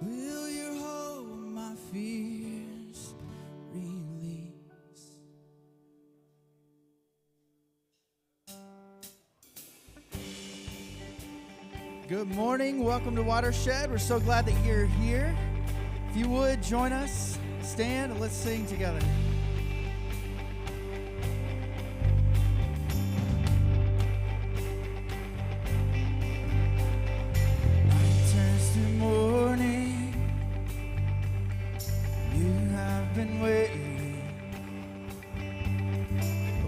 Will your hope my fears release? Good morning. Welcome to Watershed. We're so glad that you're here. If you would, join us. Stand and let's sing together. Night turns to morning. You have been waiting.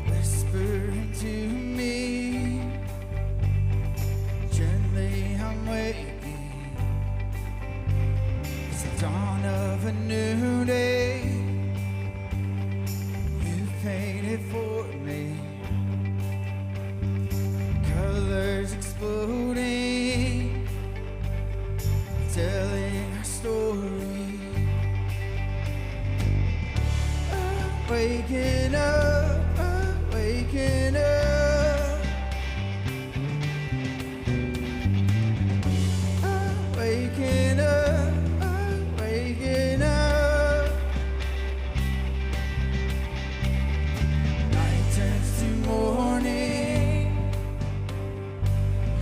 Whispering to me. Gently I'm waiting. It's the dawn of a new day. You painted for me. Colors exploding, telling our story. I'm waking up, I'm waking up. I'm waking up, I'm waking up. Night turns to morning.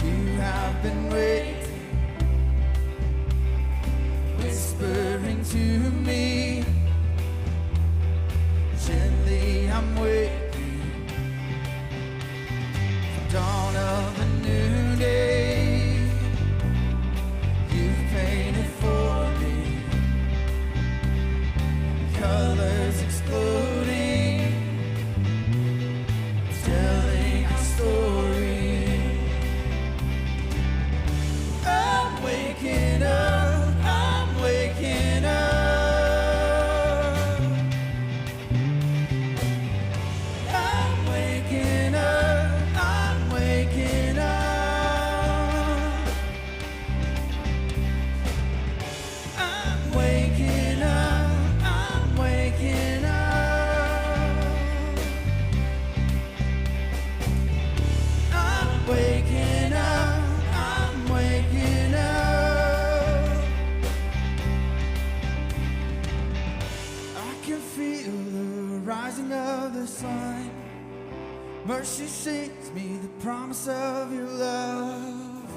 You have been waiting, whispering to me. Gently I'm waiting, the dawn of a new day. You've painted for me, colors exploding, telling our story. I'm waking up, I'm waking up. I'm waking up, I'm waking up. I'm waking up, I'm waking up. I'm waking up, I'm waking up. I can feel the rising of the sun. Mercy sings me the promise of your love.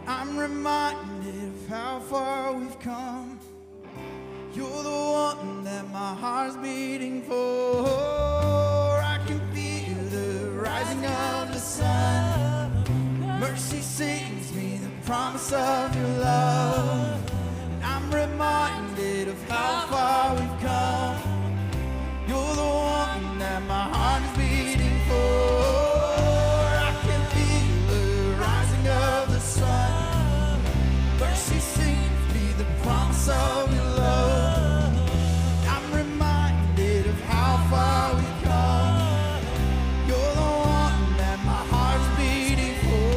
I'm reminded of how far we've come. You're the one that my heart's beating for. I can feel the rising of the sun. Mercy sings me the promise of your love. I'm reminded of how far we've come. You're the one that my heart is beating for. I can feel the rising of the sun. Mercy sings me the promise of your love. I'm reminded of how far we've come. You're the one that my heart's beating for.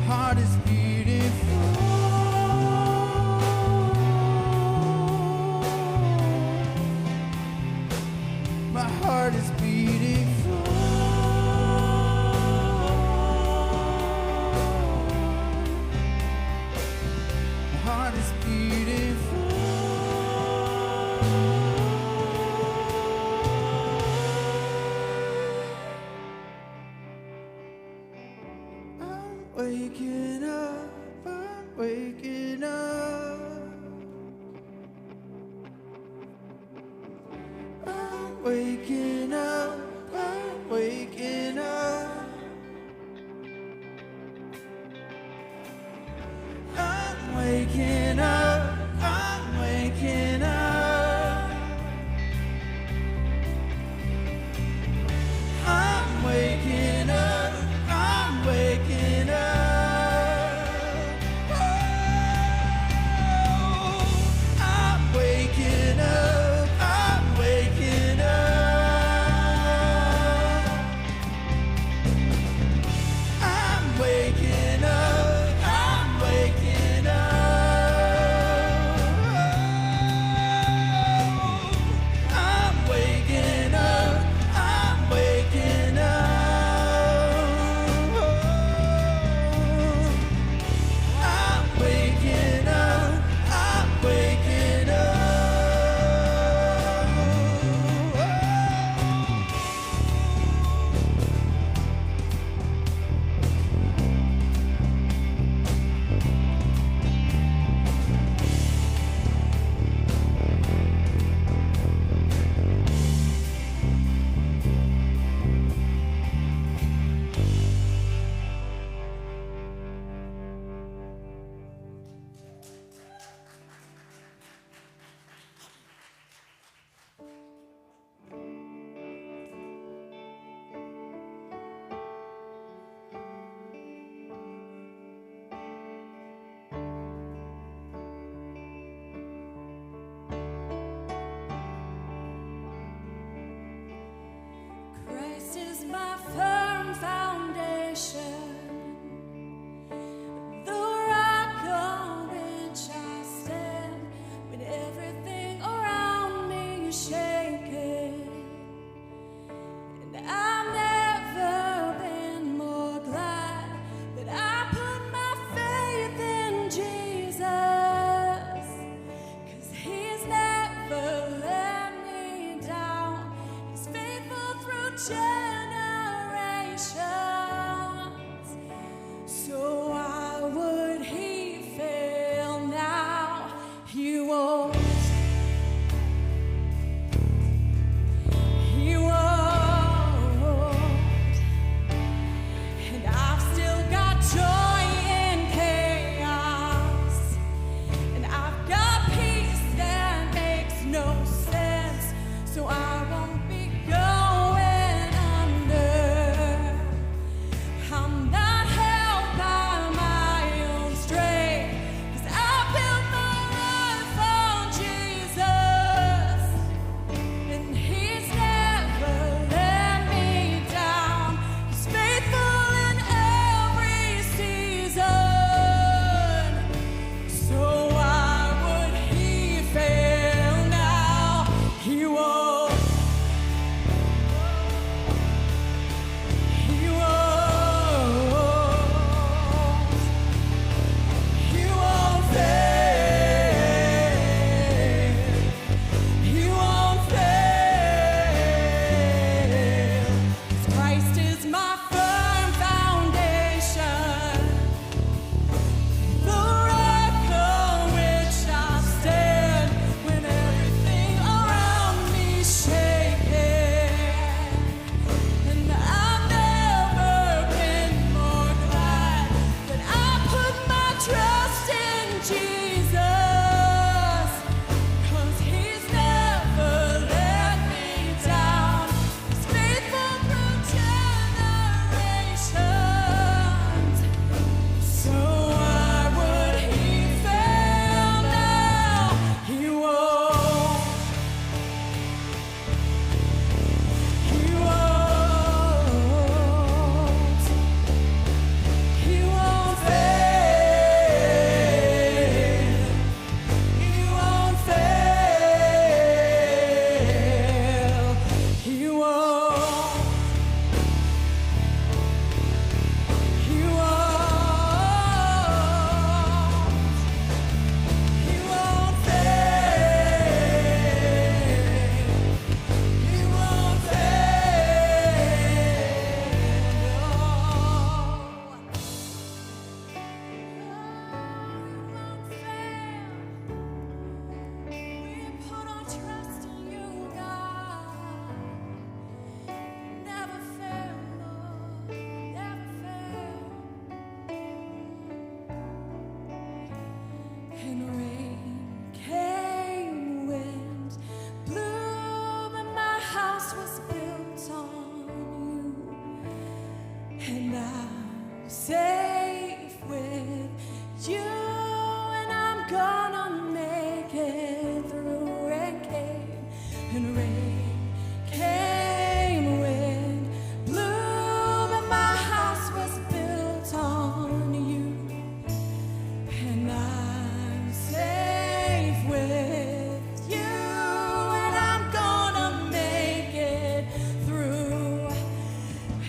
Heart is beating for. My heart is beating for. My heart is beating for. I'm waking up, I'm waking up. I'm waking up, I'm waking up. I'm waking up, I'm waking up. I'm waking up, I'm waking up. Oh, I'm waking up, I'm waking up. I'm waking up, I'm waking up.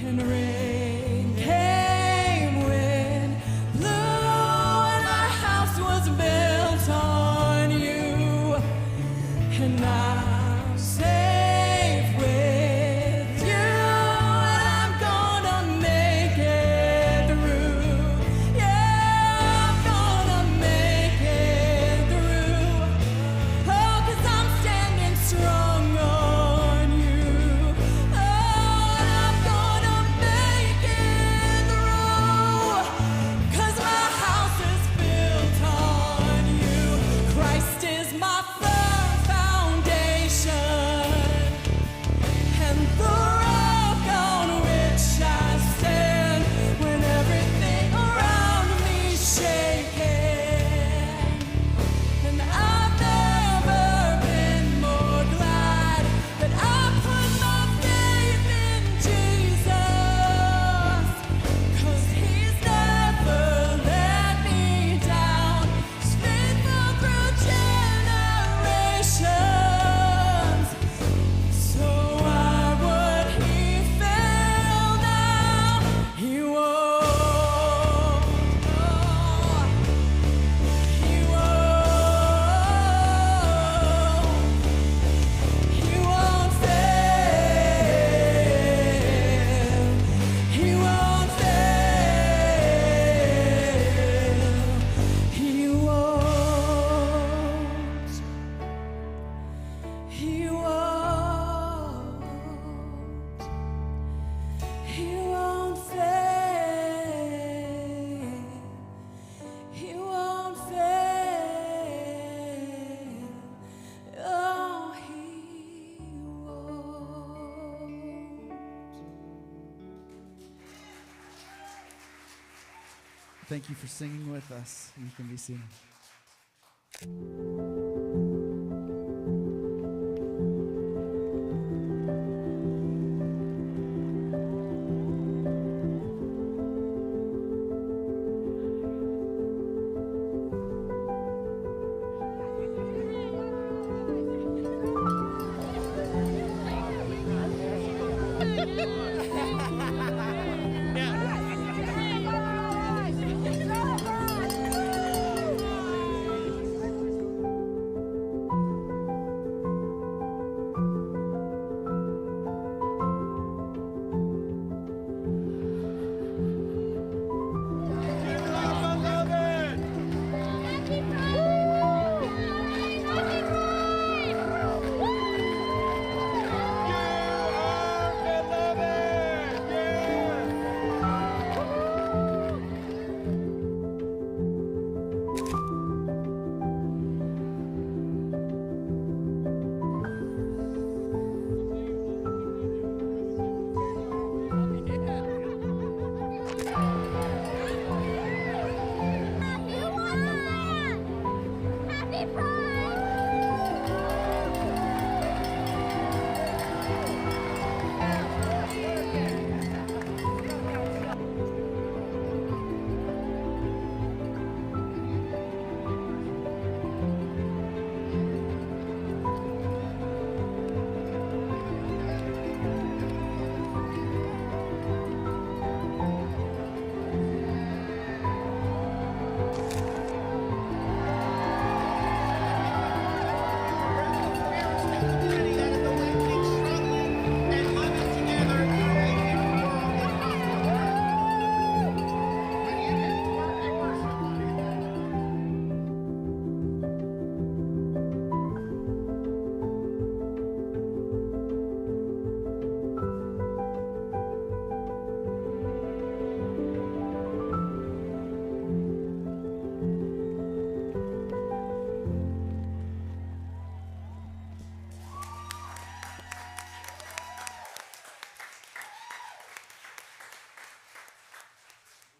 And rain came, wind blew, and our house was built on you. And I'm safe with you, and I'm gonna make it through. Yeah, I'm gonna make it through. Oh, 'cause I'm standing strong on you. Oh, and I'm gonna make it through. 'Cause my house is built on you. Christ is my firm foundation, and the rock on which I stand when everything around me's shaking. And I've never been more glad that I put my faith in Jesus, 'cause he's never let me down. He's faithful through generations. So why would he fail now? He won't. He won't fail. He won't fail. He won't. He won't. He won't fail. He won't fail. Oh, he won't. Thank you for singing with us. You can be seated.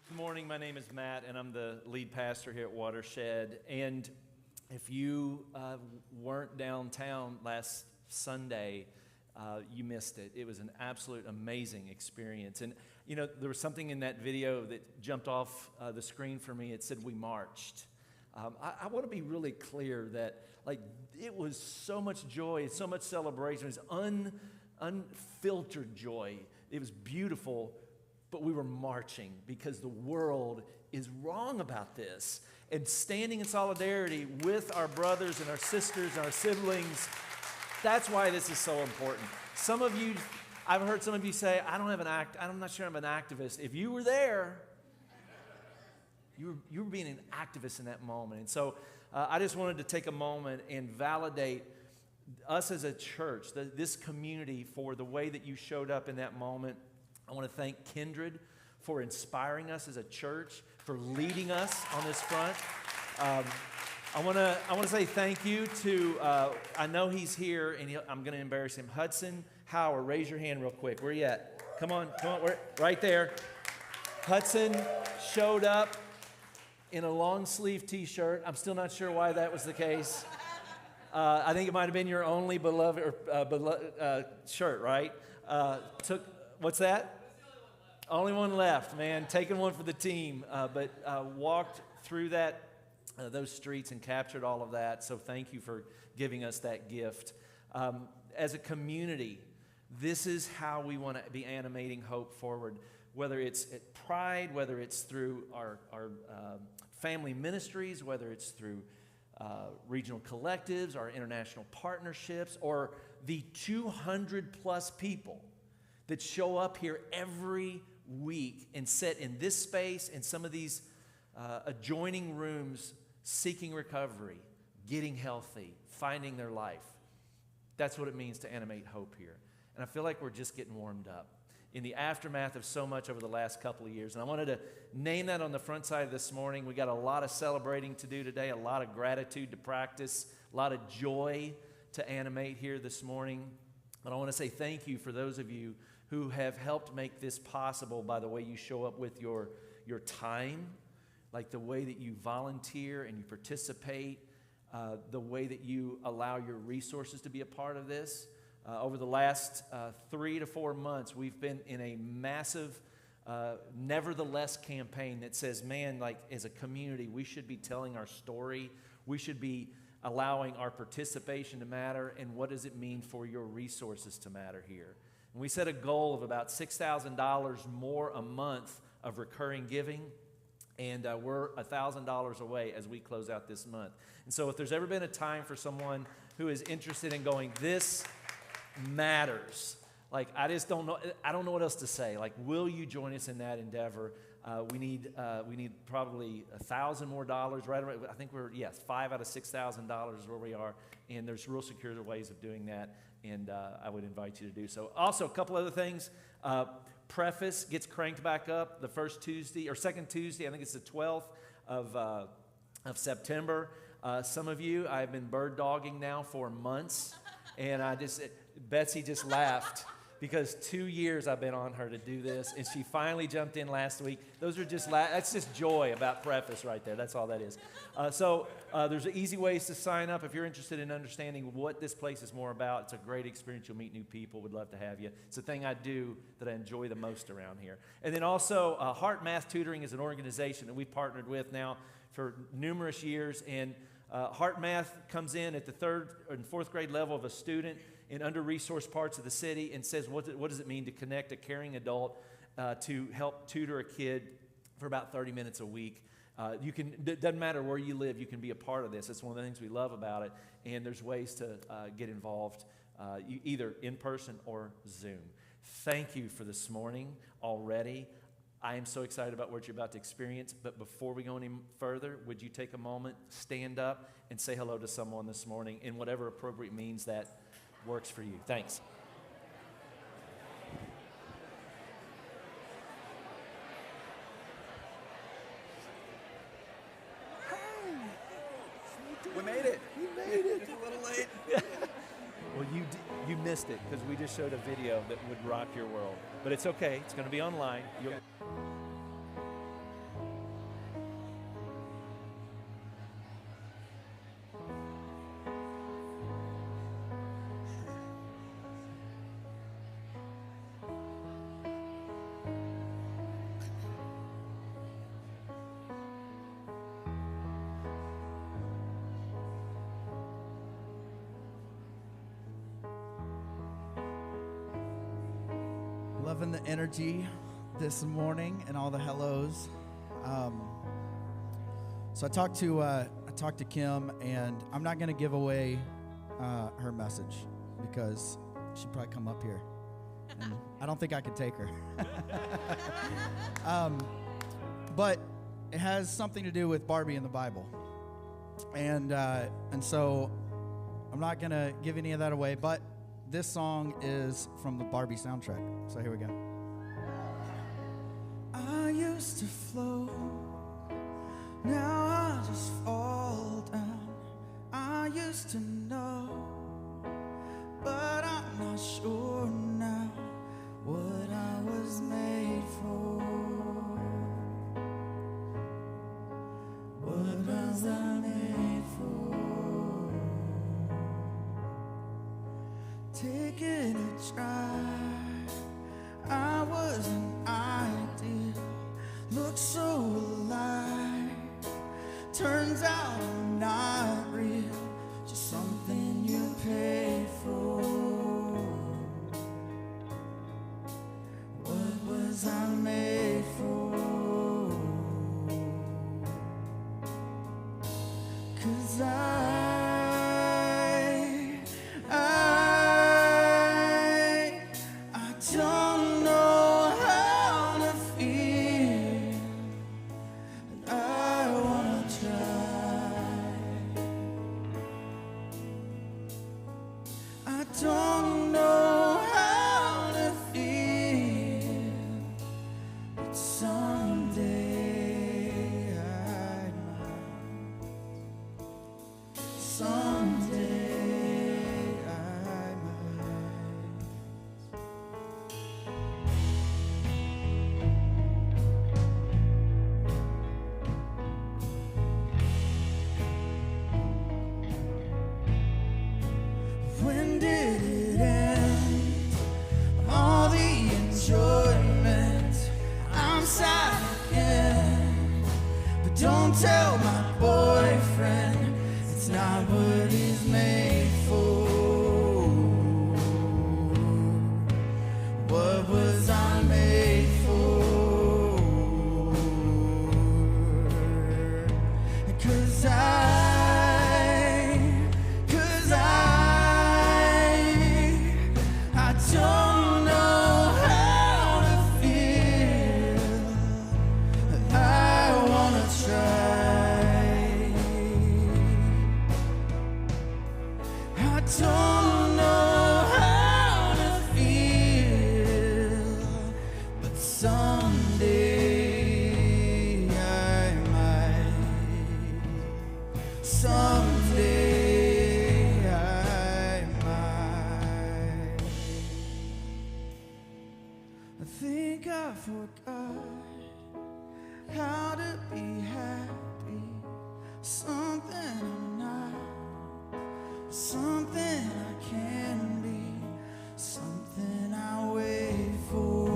Good morning. My name is Matt, and I'm the lead pastor here at Watershed. And if you weren't downtown last Sunday, you missed it. It was an absolute amazing experience. And, you know, there was something in that video that jumped off the screen for me. It said, "We marched." I want to be really clear that, like, it was so much joy, so much celebration. It was unfiltered joy It was beautiful, but we were marching because the world is wrong about this. And standing in solidarity with our brothers and our sisters and our siblings, that's why this is so important. Some of you, I've heard some of you say, I'm not sure I'm an activist. If you were there, you were being an activist in that moment. And so I just wanted to take a moment and validate us as a church, this community, for the way that you showed up in that moment. I want to thank Kindred for inspiring us as a church, for leading us on this front. I want to say thank you to, I know he's here, and I'm going to embarrass him. Hudson Howard, raise your hand real quick. Where you at? Come on, right there. Hudson showed up in a long sleeve t-shirt. I'm still not sure why that was the case. I think it might have been your only beloved shirt, right? What's that? Only one left, man. Taking one for the team, but walked through those streets and captured all of that. So thank you for giving us that gift. As a community, this is how we want to be animating hope forward. Whether it's at Pride, whether it's through our family ministries, whether it's through regional collectives, our international partnerships, or the 200 plus people that show up here every week and sit in this space and some of these adjoining rooms seeking recovery, getting healthy, finding their life. That's what it means to animate hope here. And I feel like we're just getting warmed up in the aftermath of so much over the last couple of years. And I wanted to name that on the front side this morning. We got a lot of celebrating to do today, a lot of gratitude to practice, a lot of joy to animate here this morning. But I want to say thank you for those of you who have helped make this possible by the way you show up with your time, like the way that you volunteer and you participate, the way that you allow your resources to be a part of this. Over the last 3 to 4 months, we've been in a massive Nevertheless campaign that says, man, like as a community, we should be telling our story. We should be allowing our participation to matter. And what does it mean for your resources to matter here? And we set a goal of about $6,000 more a month of recurring giving. And we're $1,000 away as we close out this month. And so if there's ever been a time for someone who is interested in going, this matters. Like, I don't know what else to say. Like, will you join us in that endeavor? We need probably $1,000 more dollars. Right around, I think we're, yes, $5,000 out of $6,000 is where we are. And there's real secure ways of doing that. And I would invite you to do so. Also, a couple other things. Preface gets cranked back up the first Tuesday, or second Tuesday, I think it's the 12th of September. Some of you, I've been bird dogging now for months. And Betsy just laughed because 2 years I've been on her to do this, and she finally jumped in last week. That's just joy about Preface right there. That's all that is. So there's easy ways to sign up if you're interested in understanding what this place is more about. It's a great experience. You'll meet new people. We'd love to have you. It's the thing I do that I enjoy the most around here. And then also, Heart Math Tutoring is an organization that we've partnered with now for numerous years, and Heart Math comes in at the 3rd and 4th grade level of a student in under-resourced parts of the city and says, what does it mean to connect a caring adult to help tutor a kid for about 30 minutes a week. It doesn't matter where you live, you can be a part of this. That's one of the things we love about it, and there's ways to get involved either in person or Zoom. Thank you for this morning already. I am so excited about what you're about to experience, but before we go any further, would you take a moment, stand up, and say hello to someone this morning in whatever appropriate means that works for you. Thanks. We made it. We made it. A little late. Well, you missed it because we just showed a video that would rock your world. But it's okay. It's going to be online. loving the energy this morning and all the hellos. So I talked to Kim, and I'm not going to give away her message because she'd probably come up here, and I don't think I could take her. But it has something to do with Barbie in the Bible, and so I'm not going to give any of that away. But this song is from the Barbie soundtrack. So here we go. I used to float, now I just fall down. I used to know, but I'm not sure now what I was made for. What was I made for? Taking a drive, I was an ideal, looked so alive. Turns out I'm not real, just something you paid for. What was I made for? 'Cause I don't know how to feel, and I wanna try. I don't know how to feel, but someday I might. Someday I might. When did it end? All the enjoyment. I'm sad again, but don't tell my boyfriend it's not what he's made for. What was I made for? 'Cause I don't know how to feel. I wanna try. I don't know how to feel, but someday I might. Someday I might. I think I forgot how to be happy. Something I'm not, something I can be, something I wait for,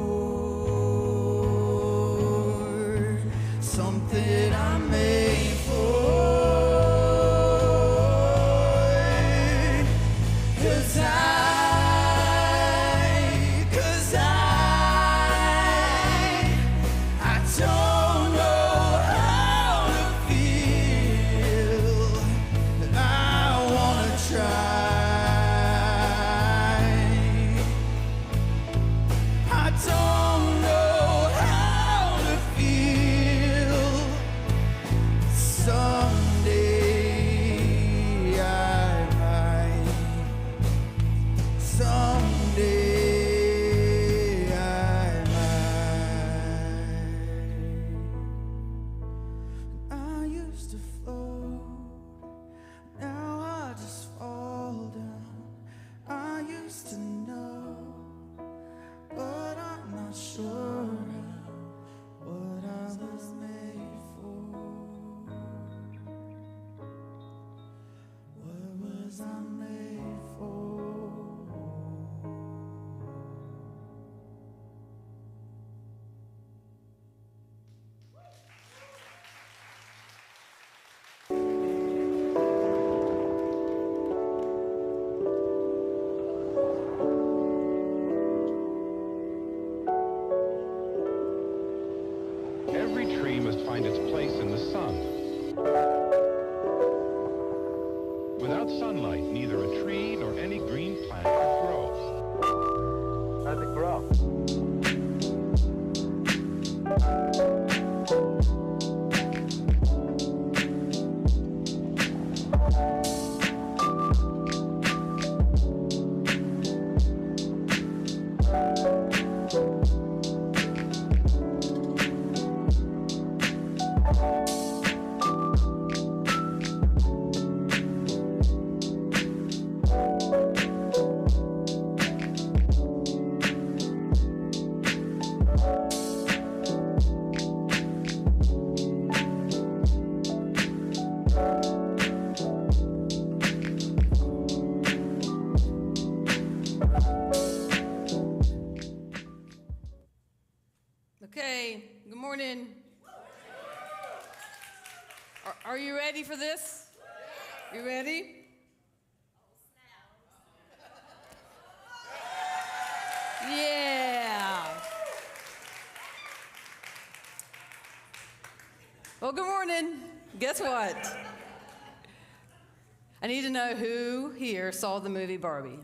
something I made for. 'Cause I don't know how to feel, and I wanna try. Okay, good morning. Are you ready for this? You ready? Yeah. Well, good morning. Guess what? I need to know who here saw the movie Barbie.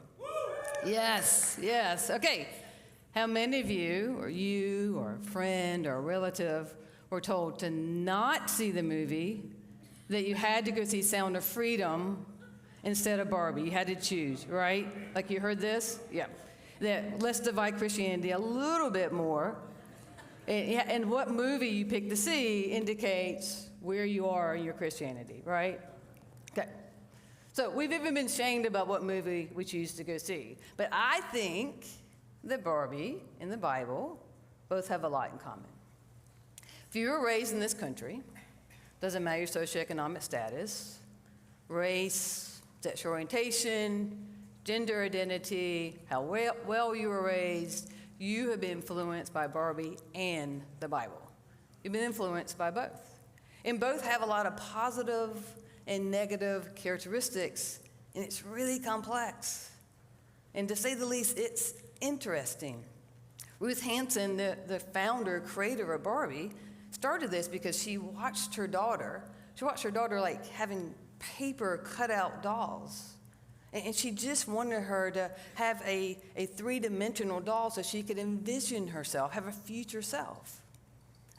Yes, yes. Okay. How many of you, or a friend, or a relative, were told to not see the movie, that you had to go see Sound of Freedom instead of Barbie? You had to choose, right? Like you heard this? Yeah. That let's divide Christianity a little bit more. And what movie you pick to see indicates where you are in your Christianity, right? Okay. So we've even been shamed about what movie we choose to go see. But I think that Barbie and the Bible both have a lot in common. If you were raised in this country, doesn't matter your socioeconomic status, race, sexual orientation, gender identity, how well you were raised, you have been influenced by Barbie and the Bible. You've been influenced by both. And both have a lot of positive and negative characteristics, and it's really complex. And to say the least, it's interesting. Ruth Hansen, the founder, creator of Barbie, started this because she watched her daughter like having paper cutout dolls. And she just wanted her to have a three-dimensional doll so she could envision herself, have a future self.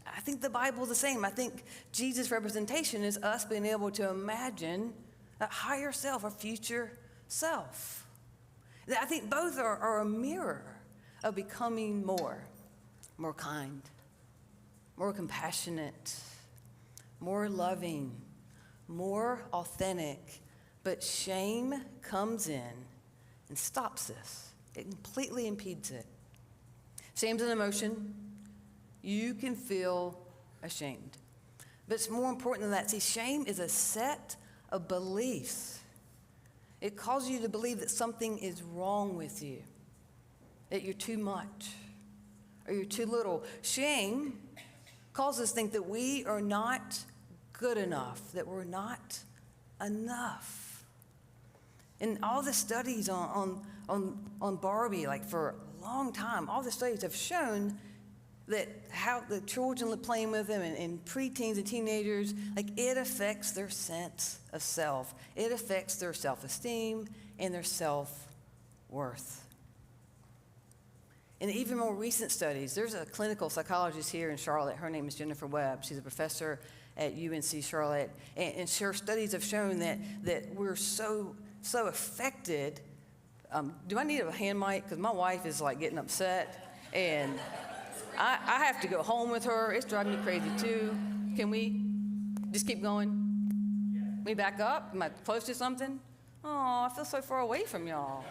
I think the Bible's the same. I think Jesus' representation is us being able to imagine a higher self, a future self. I think both are a mirror of becoming more kind, more compassionate, more loving, more authentic. But shame comes in and stops this. It completely impedes it. Shame's an emotion. You can feel ashamed. But it's more important than that. See, shame is a set of beliefs. It causes you to believe that something is wrong with you, that you're too much, or you're too little. Shame causes us to think that we are not good enough, that we're not enough. And all the studies on Barbie, like for a long time, all the studies have shown that how the children playing with them and preteens and teenagers, like it affects their sense of self. It affects their self-esteem and their self-worth. In even more recent studies, there's a clinical psychologist here in Charlotte. Her name is Jennifer Webb. She's a professor at UNC Charlotte. And her studies have shown that we're so affected. Do I need a hand mic? Because my wife is like getting upset. And I have to go home with her. It's driving me crazy too. Can we just keep going? We back up? Am I close to something? Oh, I feel so far away from y'all.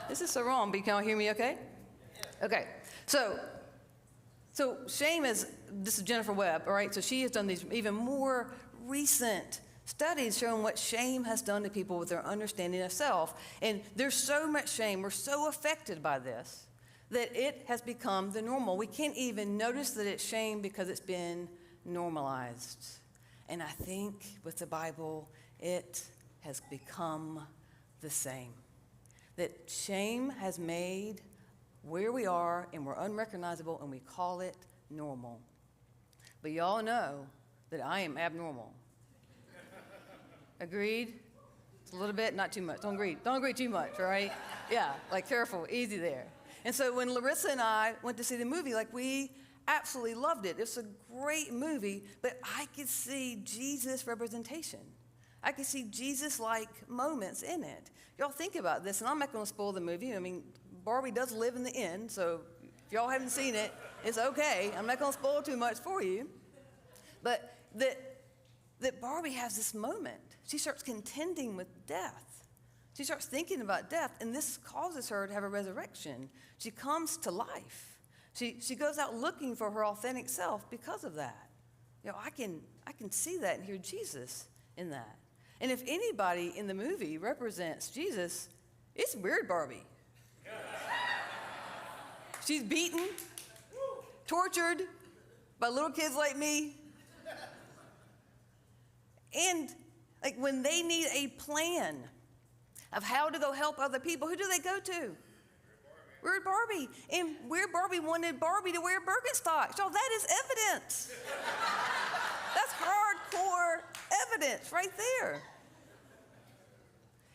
This is so wrong, but can y'all hear me okay? Okay. So shame is, this is Jennifer Webb, all right? So she has done these even more recent studies showing what shame has done to people with their understanding of self. And there's so much shame. We're so affected by this that it has become the normal. We can't even notice that it's shame because it's been normalized. And I think with the Bible, it has become the same. That shame has made where we are, and we're unrecognizable, and we call it normal. But y'all know that I am abnormal. Agreed? It's a little bit, not too much. Don't agree too much, right? Yeah, like careful, easy there. And so when Larissa and I went to see the movie, like we absolutely loved it. It's a great movie, but I could see Jesus representation. I could see Jesus-like moments in it. Y'all think about this, and I'm not going to spoil the movie. I mean, Barbie does live in the end, so if y'all haven't seen it, it's okay. I'm not going to spoil too much for you. But that Barbie has this moment. She starts contending with death. She starts thinking about death, and this causes her to have a resurrection. She comes to life. She goes out looking for her authentic self because of that. I can see that and hear Jesus in that. And if anybody in the movie represents Jesus, it's Weird Barbie. She's beaten, tortured by little kids like me. And like when they need a plan of how to go help other people, who do they go to? Weird Barbie. And Weird Barbie wanted Barbie to wear Birkenstocks. So that is evidence. That's hardcore evidence right there.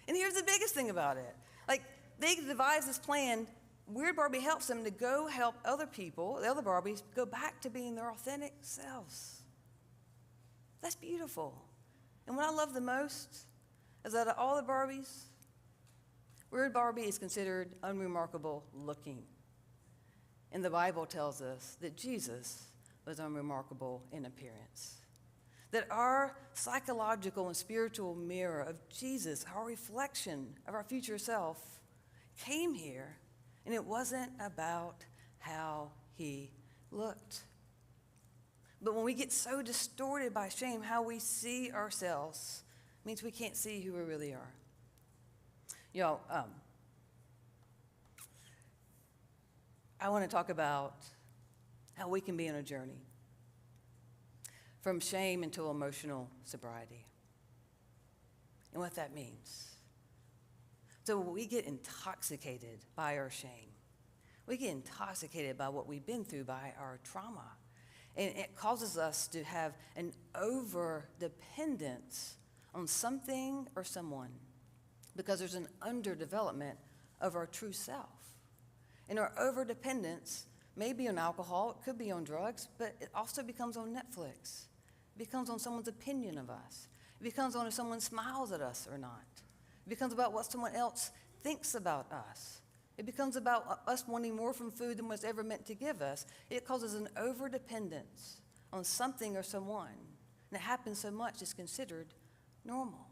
And here's the biggest thing about it. Like, they devise this plan. Weird Barbie helps them to go help other people, the other Barbies, go back to being their authentic selves. That's beautiful. And what I love the most is that of all the Barbies, Weird Barbie is considered unremarkable looking. And the Bible tells us that Jesus was unremarkable in appearance. That our psychological and spiritual mirror of Jesus, our reflection of our future self, came here, and it wasn't about how he looked. But when we get so distorted by shame, how we see ourselves means we can't see who we really are. I want to talk about how we can be on a journey from shame into emotional sobriety and what that means. So we get intoxicated by our shame. We get intoxicated by what we've been through, by our trauma. And it causes us to have an over-dependence on something or someone because there's an underdevelopment of our true self. And our over-dependence may be on alcohol, it could be on drugs, but it also becomes on Netflix. It becomes on someone's opinion of us. It becomes on if someone smiles at us or not. It becomes about what someone else thinks about us. It becomes about us wanting more from food than what's ever meant to give us. It causes an over-dependence on something or someone. And it happens so much it's considered normal.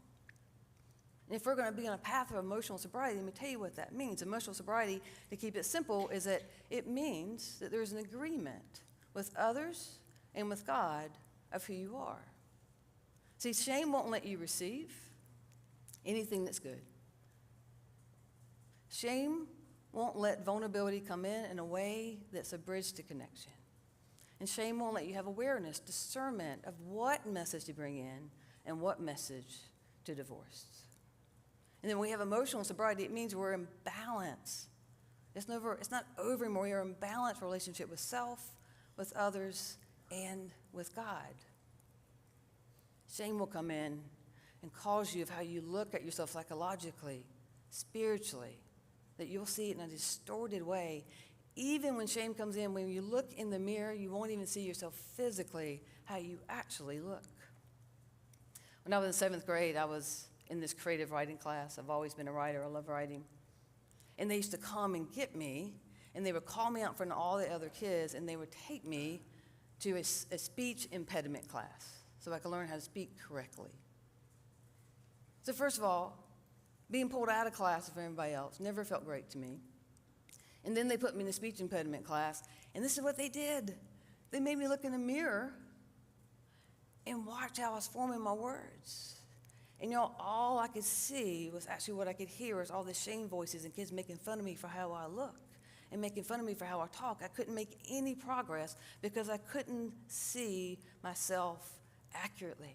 And if we're going to be on a path of emotional sobriety, let me tell you what that means. Emotional sobriety, to keep it simple, is that it means that there's an agreement with others and with God of who you are. See, shame won't let you receive anything that's good. Shame won't let vulnerability come in a way that's a bridge to connection. And shame won't let you have awareness, discernment of what message to bring in and what message to divorce. And then when we have emotional sobriety, it means we're in balance. It's not over anymore. We're in balance relationship with self, with others, and with God. Shame will come in and cause you of how you look at yourself psychologically, spiritually, that you'll see it in a distorted way. Even when shame comes in, when you look in the mirror, you won't even see yourself physically, how you actually look. When I was in 7th grade, I was in this creative writing class. I've always been a writer. I love writing. And they used to come and get me, and they would call me out in front of all the other kids, and they would take me to a speech impediment class so I could learn how to speak correctly. So first of all, being pulled out of class for everybody else never felt great to me. And then they put me in the speech impediment class, and this is what they did. They made me look in the mirror and watch how I was forming my words. And all I could see was actually what I could hear was all the shame voices and kids making fun of me for how I look and making fun of me for how I talk. I couldn't make any progress because I couldn't see myself accurately.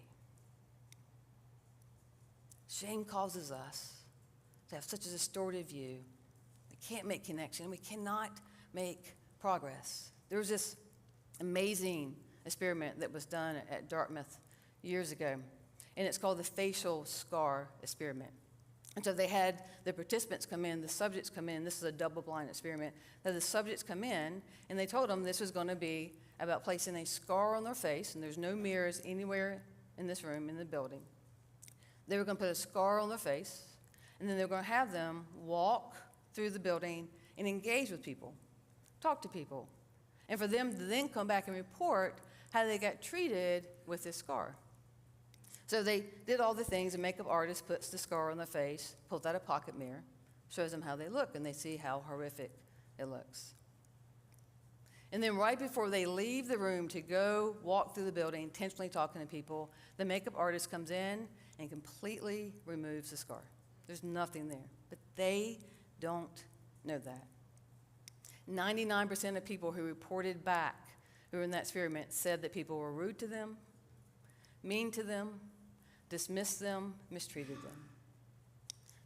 Shame causes us to have such a distorted view. We can't make connection. We cannot make progress. There was this amazing experiment that was done at Dartmouth years ago, and it's called the facial scar experiment. And so they had the participants come in, the subjects come in. This is a double-blind experiment. Now the subjects come in, and they told them this was going to be about placing a scar on their face, and there's no mirrors anywhere in this room, in the building. They were going to put a scar on their face, and then they were going to have them walk through the building and engage with people, talk to people, and for them to then come back and report how they got treated with this scar. So they did all the things. The makeup artist puts the scar on their face, pulls out a pocket mirror, shows them how they look, and they see how horrific it looks. And then right before they leave the room to go walk through the building, intentionally talking to people, the makeup artist comes in and completely removes the scar. There's nothing there. But they don't know that. 99% of people who reported back who were in that experiment said that people were rude to them, mean to them, dismissed them, mistreated them.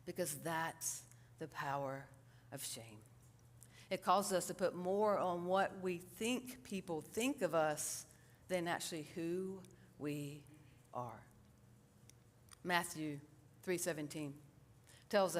Because that's the power of shame. It causes us to put more on what we think people think of us than actually who we are. Matthew 3:17 tells us